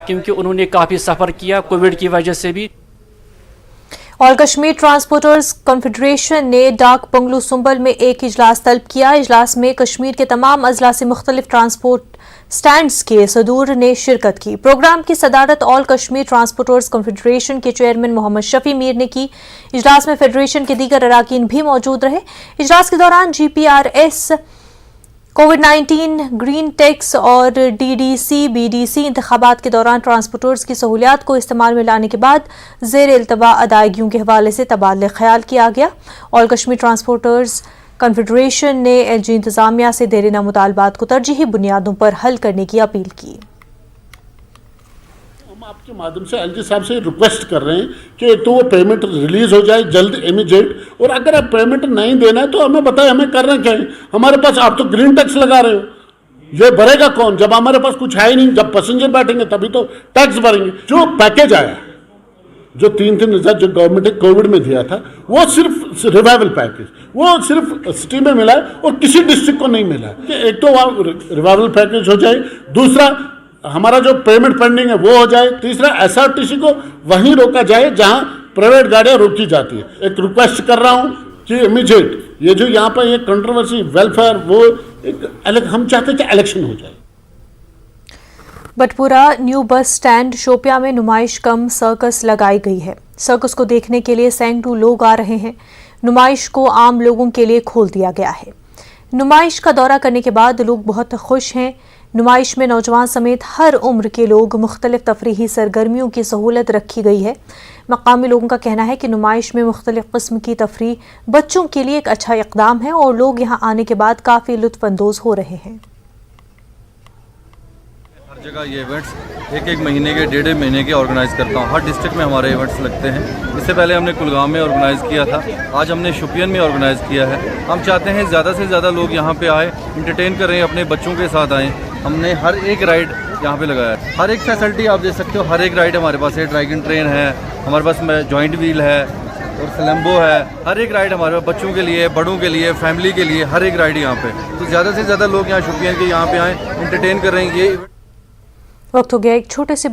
क्योंकि उन्होंने काफ़ी सफ़र किया कोविड की वजह से भी। ऑल कश्मीर ट्रांसपोर्टर्स कॉन्फेडरेशन ने डाक बंगलू सुंबल में एक इजलास तलब किया। इजलास में कश्मीर के तमाम अजला से मुख्तलिफ ट्रांसपोर्ट स्टैंड्स के सदूर ने शिरकत की। प्रोग्राम की सदारत ऑल कश्मीर ट्रांसपोर्टर्स कॉन्फेडरेशन के चेयरमैन मोहम्मद शफी मीर ने की। इजलास में फेडरेशन के दीगर अराकीन भी मौजूद रहे। इजलास के दौरान GPRS, कोविड-19, ग्रीन टैक्स और DDC-BDC इंतखाबात के दौरान ट्रांसपोर्टर्स की सहूलियात को इस्तेमाल में लाने के बाद ज़ेर इल्तवा अदायगियों के हवाले से तबादले ख्याल किया गया। ऑल कश्मीर ट्रांसपोर्टर्स कॉन्फेडरेशन ने LG इंतजामिया से देरीना मुतालबात को तरजीही बुनियादों पर हल करने की अपील की। हम आपके माध्यम से LG साहब से रिक्वेस्ट कर रहे हैं कि एक तो वो पेमेंट रिलीज हो जाए जल्द इमीडिएट, और अगर आप पेमेंट नहीं देना है तो हमें बताएं, हमें करना क्या है। हमारे पास आप तो ग्रीन टैक्स लगा रहे हो, ये भरेगा कौन जब हमारे पास कुछ है ही नहीं। जब पैसेंजर बैठेंगे तभी तो टैक्स भरेंगे। जो पैकेज आया, जो 3-3 हज़ार जो गवर्नमेंट ने कोविड में दिया था, वो सिर्फ रिवाइवल पैकेज, वो सिर्फ सिटी में मिला है और किसी डिस्ट्रिक्ट को नहीं मिला है। एक तो वहाँ रिवाइवल पैकेज हो जाए, दूसरा हमारा जो पेमेंट पेंडिंग है वो हो जाए, तीसरा SRTC को वहीं रोका जाए जहां प्राइवेट गाड़ियां रोकी जाती है। एक रिक्वेस्ट कर रहा हूं कि इमीडिएट ये जो यहाँ पर ये कंट्रोवर्सी वेलफेयर, वो एक हम चाहते हैं कि इलेक्शन हो जाए। बटपुरा न्यू बस स्टैंड शोपिया में नुमाइश कम सर्कस लगाई गई है। सर्कस को देखने के लिए सैकड़ों लोग आ रहे हैं। नुमाइश को आम लोगों के लिए खोल दिया गया है। नुमाइश का दौरा करने के बाद लोग बहुत खुश हैं। नुमाइश में नौजवान समेत हर उम्र के लोग, मुख्तलिफ तफरीही सरगर्मियों की सहूलत रखी गई है। मकामी लोगों का कहना है कि नुमाइश में मुख्तलिफ किस्म की तफरीह बच्चों के लिए एक अच्छा इक़दाम है और लोग यहाँ आने के बाद काफ़ी लुत्फ़ अंदोज़ हो रहे हैं। हर जगह ये इवेंट्स एक महीने के, 1.5 महीने के ऑर्गेनाइज़ करता हूँ। हर डिस्ट्रिक्ट में हमारे इवेंट्स लगते हैं। इससे पहले हमने कुलगाम में ऑर्गेनाइज़ किया था, आज हमने शोपियन में ऑर्गेनाइज़ किया है। हम चाहते हैं ज़्यादा से ज़्यादा लोग यहाँ पे आए, इंटरटेन करें, अपने बच्चों के साथ आएँ। हमने हर एक राइड यहाँ पे लगाया है, हर एक फैसिलिटी आप देख सकते हो। हर एक राइड हमारे पास है, ड्रैगन ट्रेन है हमारे पास, जॉइंट व्हील है और स्लैम्बो है। हर एक राइड हमारे पास बच्चों के लिए, बड़ों के लिए, फैमिली के लिए, हर एक राइड यहाँ पे। तो ज़्यादा से ज़्यादा लोग यहाँ शोपियन के यहाँ पे आएँ, इंटरटेन कर रहे हैं। ये वक्त हो गया एक छोटे से